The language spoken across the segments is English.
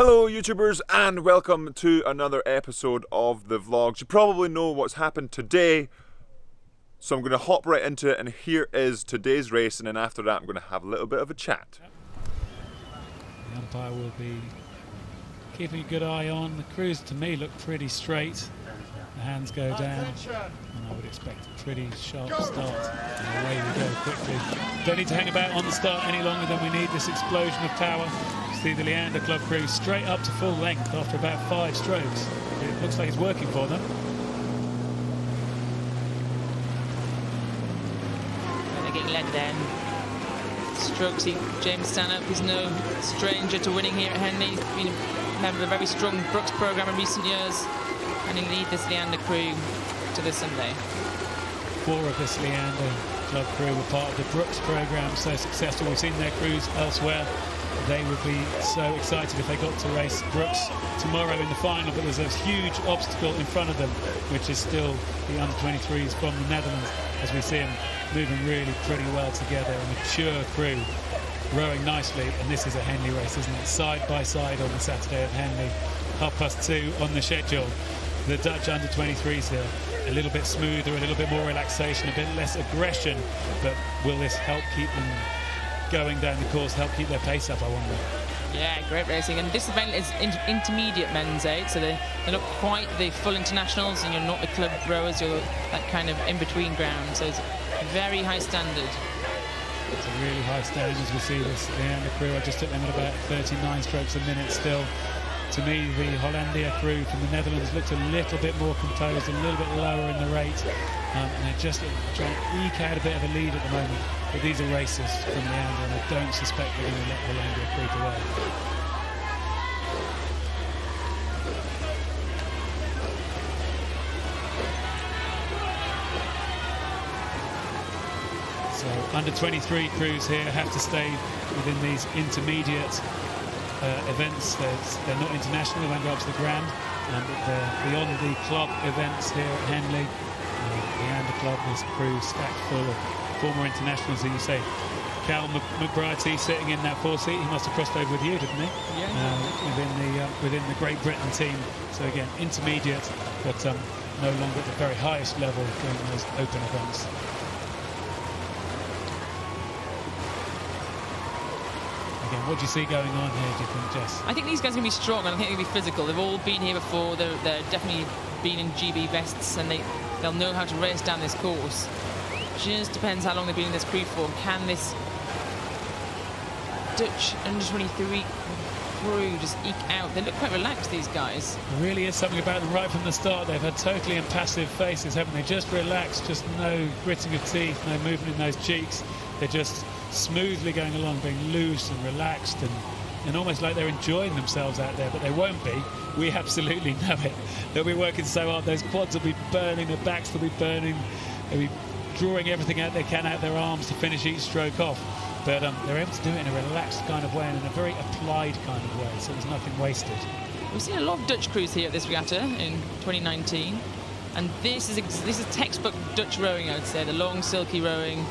Hello YouTubers and welcome to another episode of the vlogs. You probably know what's happened today, so I'm going to hop right into it, and here is today's race, and then after that I'm going to have a little bit of a chat. The umpire will be keeping a good eye on. The crews to me look pretty straight. The hands go down and I would expect a pretty sharp start. And away we go quickly. Don't need to hang about on the start any longer than we need. This explosion of power. See the Leander Club crew straight up to full length after about 5 strokes. It looks like it's working for them. And they're getting led then. Strokesy, James Stanhope is no stranger to winning here at Henley. He's been a member of a very strong Brooks programme in recent years, and he'll lead this Leander crew to the Sunday. 4 of this Leander Club crew were part of the Brooks programme, so successful. We've seen their crews elsewhere. They would be so excited if they got to race Brooks tomorrow in the final, but there's a huge obstacle in front of them, which is still the under-23s from the Netherlands, as we see them moving really pretty well together. A mature crew rowing nicely, and this is a Henley race, isn't it? Side by side on the Saturday at Henley, 2:30 on the schedule. The Dutch under-23s here, a little bit smoother, a little bit more relaxation, a bit less aggression, but will this help keep them going down the course, help keep their pace up, I wonder? Yeah, great racing. And this event is intermediate men's aid, so they're not quite the full internationals, and you're not the club rowers, you're that kind of in-between ground, so it's very high standard. It's a really high standard as we see this Leander crew. I just took them at about 39 strokes a minute still. To me, the Hollandia crew from the Netherlands looked a little bit more composed, a little bit lower in the rate, and they're just trying to eke out a bit of a lead at the moment. But these are racers from Leander, and I don't suspect they're going to let Hollandia creep away. So under-23 crews here have to stay within these intermediate events. They're not international, they won't go up to the Grand, but they're beyond the club events here at Henley. The Leander Club, this crew stacked full of former internationals, as you say. Cal McBride sitting in that 4 seat, he must have crossed over with you, didn't he? Yeah. Within the Great Britain team. So again, intermediate, but no longer at the very highest level during those open events. What do you see going on here, do you think, Jess? I think these guys are going to be strong, and I think they'll be physical. They've all been here before. They're definitely been in GB vests, and they'll know how to race down this course. Just depends how long they've been in this crew for. Can this Dutch under-23 crew just eke out? They look quite relaxed, these guys. There really is something about them right from the start. They've had totally impassive faces, haven't they? Just relaxed, just no gritting of teeth, no movement in those cheeks. They're just smoothly going along, being loose and relaxed, and almost like they're enjoying themselves out there, but they won't be. We absolutely know it. They'll be working so hard, those quads will be burning, their backs will be burning, they'll be drawing everything out they can out their arms to finish each stroke off. But they're able to do it in a relaxed kind of way and in a very applied kind of way, so there's nothing wasted. We've seen a lot of Dutch crews here at this regatta in 2019, and this is textbook Dutch rowing, I would say. The long, silky rowing,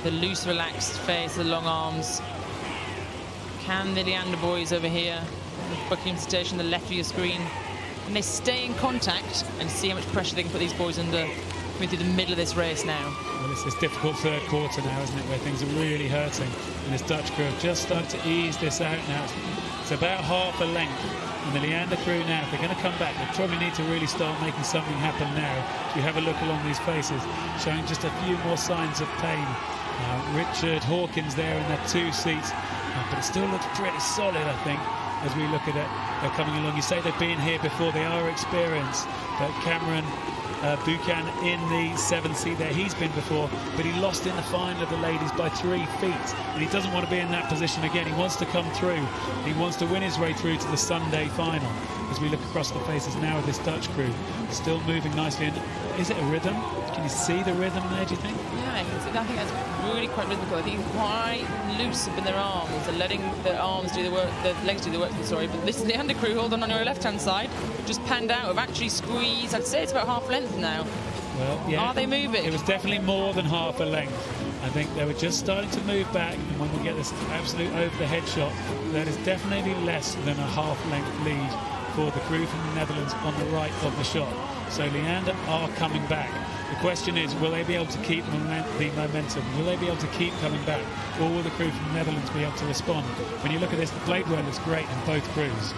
the loose, relaxed face, the long arms. Can the Leander boys over here, the Buchan station, the left of your screen, and they stay in contact and see how much pressure they can put these boys under coming through the middle of this race now? Well, it's this difficult third quarter now, isn't it, where things are really hurting, and this Dutch crew have just started to ease this out now. It's about half a length, and the Leander crew now, if they're going to come back, they probably need to really start making something happen now. You have a look along these faces, showing just a few more signs of pain. Richard Hawkins there in that 2 seat, but it still looks pretty solid, I think, as we look at it. They're coming along. You say they've been here before, they are experienced, but Cameron Buchan in the 7th seat there, he's been before, but he lost in the final of the ladies by 3 feet, and he doesn't want to be in that position again. He wants to come through, he wants to win his way through to the Sunday final. As we look across the faces now of this Dutch crew, still moving nicely. And is it a rhythm? Can you see the rhythm there, do you think? Yeah, I think that's really quite rhythmical. I think it's quite loose up in their arms. They're letting their arms do the work, the legs do the work, sorry. But this is the under crew, hold on your left-hand side. Just panned out, have actually squeezed. I'd say it's about half length now. Well, yeah. Are they moving? It was definitely more than half a length. I think they were just starting to move back, and when we get this absolute over-the-head shot, that is definitely less than a half-length lead for the crew from the Netherlands on the right of the shot. So Leander are coming back. The question is, will they be able to keep the momentum? Will they be able to keep coming back? Or will the crew from the Netherlands be able to respond? When you look at this, the blade roll is great in both crews.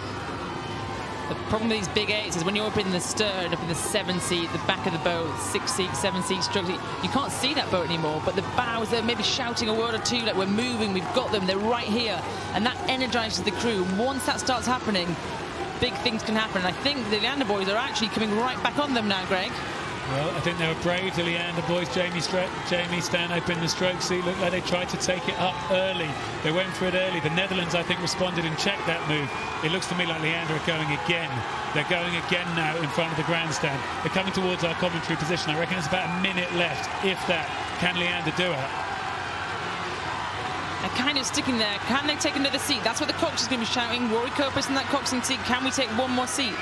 The problem with these big eights is when you're up in the stern, up in the 7 seat, the back of the boat, 6 seat, 7 seat, stroke seat, you can't see that boat anymore, but the bows, they're maybe shouting a word or two, like we're moving, we've got them, they're right here, and that energizes the crew. Once that starts happening, big things can happen, and I think the Leander boys are actually coming right back on them now, Greg. Well, I think they were brave, the Leander boys. Jamie Stanhope in the stroke seat. Looked like they tried to take it up early. They went for it early. The Netherlands, I think, responded and checked that move. It looks to me like Leander are going again. They're going again now in front of the grandstand. They're coming towards our commentary position. I reckon it's about a minute left, if that. Can Leander do it? They're kind of sticking there. Can they take another seat? That's what the cox is going to be shouting. Rory Copus in that coxing seat. Can we take one more seat?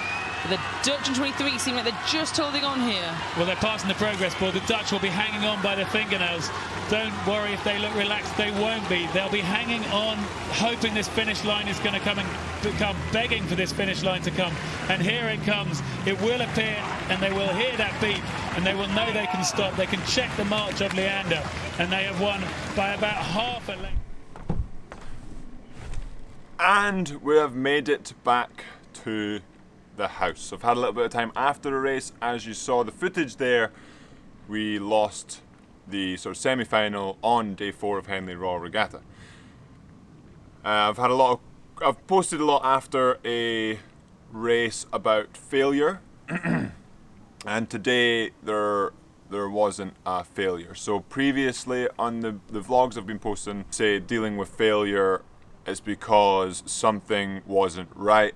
The Dutch in 23 seem like they're just holding on here. Well, they're passing the progress board. The Dutch will be hanging on by their fingernails. Don't worry if they look relaxed. They won't be. They'll be hanging on, hoping this finish line is going to come, and become begging for this finish line to come. And here it comes. It will appear, and they will hear that beep, and they will know they can stop. They can check the march of Leander, and they have won by about half a length. And we have made it back to the house. I've had a little bit of time after the race. As you saw the footage there, we lost the sort of semi-final on day 4 of Henley Royal Regatta. I've posted a lot after a race about failure, and today there wasn't a failure. So previously on the vlogs I've been posting, say dealing with failure, it's because something wasn't right,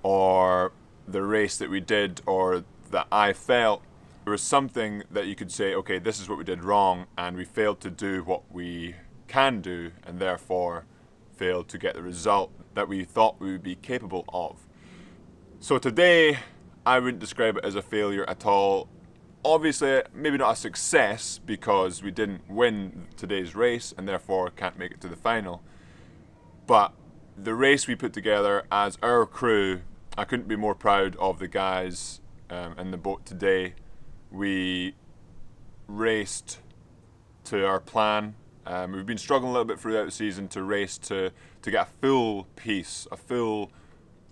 or the race that we did, or that I felt there was something that you could say, okay, this is what we did wrong, and we failed to do what we can do, and therefore failed to get the result that we thought we would be capable of. So today, I wouldn't describe it as a failure at all. Obviously, maybe not a success, because we didn't win today's race, and therefore can't make it to the final. But the race we put together as our crew, I couldn't be more proud of the guys in the boat today. We raced to our plan. We've been struggling a little bit throughout the season to race to get a full piece, a full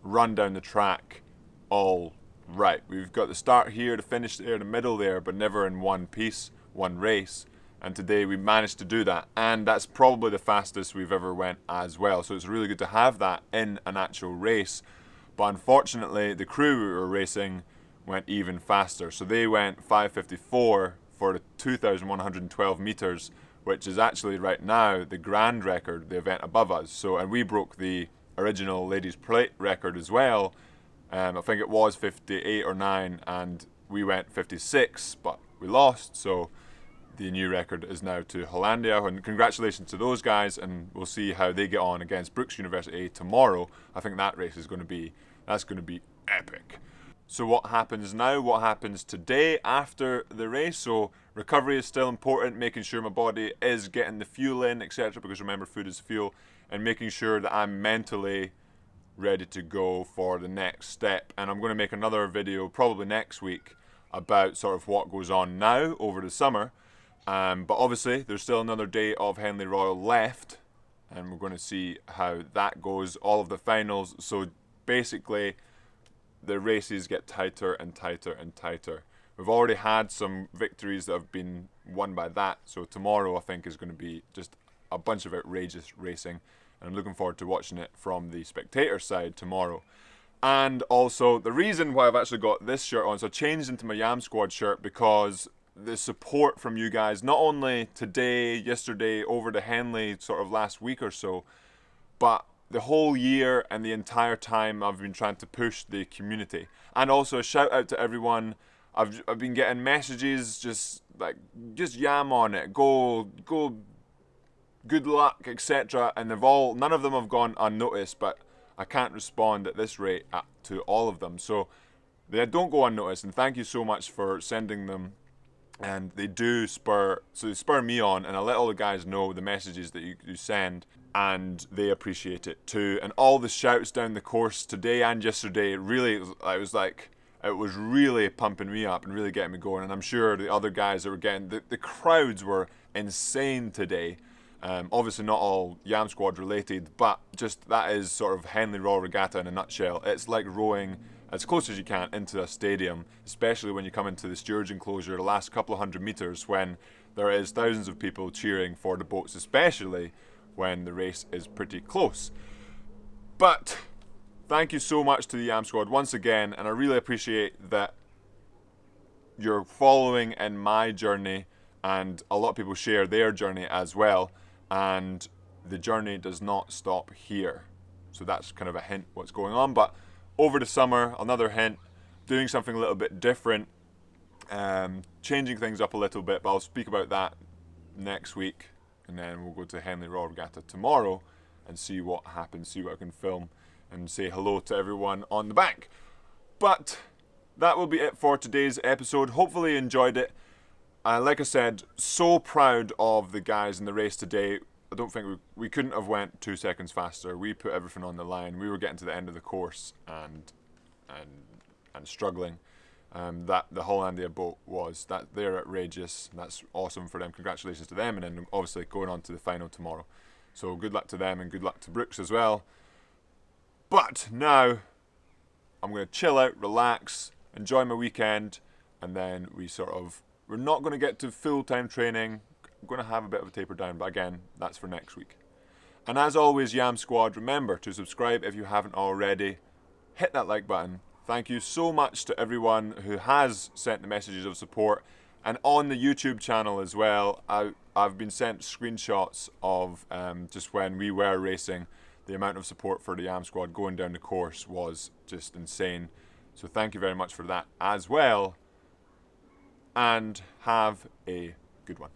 run down the track, all right. We've got the start here, the finish there, the middle there, but never in one piece, one race. And today we managed to do that, and that's probably the fastest we've ever went as well. So it's really good to have that in an actual race. But unfortunately, the crew we were racing went even faster. So they went 5:54 for the 2,112 meters, which is actually right now the grand record, the event above us. So, and we broke the original ladies plate record as well. I think it was 58 or 9, and we went 56, but we lost. So the new record is now to Hollandia, and congratulations to those guys, and we'll see how they get on against Brooks University tomorrow. I think that race is going to be epic. So what happens now? What happens today after the race? So recovery is still important, making sure my body is getting the fuel in, etc., because remember, food is fuel, and making sure that I'm mentally ready to go for the next step. And I'm going to make another video probably next week about sort of what goes on now over the summer. But obviously there's still another day of Henley Royal left, and we're going to see how that goes, all of the finals. So basically the races get tighter and tighter and tighter. We've already had some victories that have been won by that, so tomorrow I think is going to be just a bunch of outrageous racing, and I'm looking forward to watching it from the spectator side tomorrow. And also the reason why I've actually got this shirt on, so I changed into my Yam Squad shirt because the support from you guys, not only today, yesterday, over the Henley sort of last week or so, but the whole year and the entire time I've been trying to push the community. And also a shout out to everyone. I've been getting messages just yam on it, go, good luck, etc. And none of them have gone unnoticed, but I can't respond at this rate to all of them. So they don't go unnoticed, and thank you so much for sending them and they do spur me on, and I let all the guys know the messages that you send, and they appreciate it too. And all the shouts down the course today and yesterday, it was really pumping me up and really getting me going. And I'm sure the other guys that were getting, the crowds were insane today. Obviously not all Yam Squad related, but just that is sort of Henley Royal Regatta in a nutshell. It's like rowing as close as you can into a stadium, especially when you come into the steerage enclosure the last couple of 100 metres, when there is thousands of people cheering for the boats, especially when the race is pretty close. But thank you so much to the Yam Squad once again, and I really appreciate that you're following in my journey, and a lot of people share their journey as well, and the journey does not stop here. So that's kind of a hint what's going on. But over the summer, another hint, doing something a little bit different, changing things up a little bit, but I'll speak about that next week, and then we'll go to Henley Royal Regatta tomorrow and see what happens, see what I can film, and say hello to everyone on the bank. But that will be it for today's episode. Hopefully you enjoyed it. Like I said, so proud of the guys in the race today. I don't think we couldn't have went 2 seconds faster. We put everything on the line. We were getting to the end of the course and struggling. That the Hollandia boat was. That they're outrageous. That's awesome for them. Congratulations to them. And then obviously going on to the final tomorrow. So good luck to them and good luck to Brooks as well. But now I'm going to chill out, relax, enjoy my weekend, and then we're not going to get to full-time training. I'm going to have a bit of a taper down, but again, that's for next week. And as always, Yam Squad, remember to subscribe if you haven't already. Hit that like button. Thank you so much to everyone who has sent the messages of support. And on the YouTube channel as well, I've been sent screenshots of just when we were racing. The amount of support for the Yam Squad going down the course was just insane. So thank you very much for that as well. And have a good one.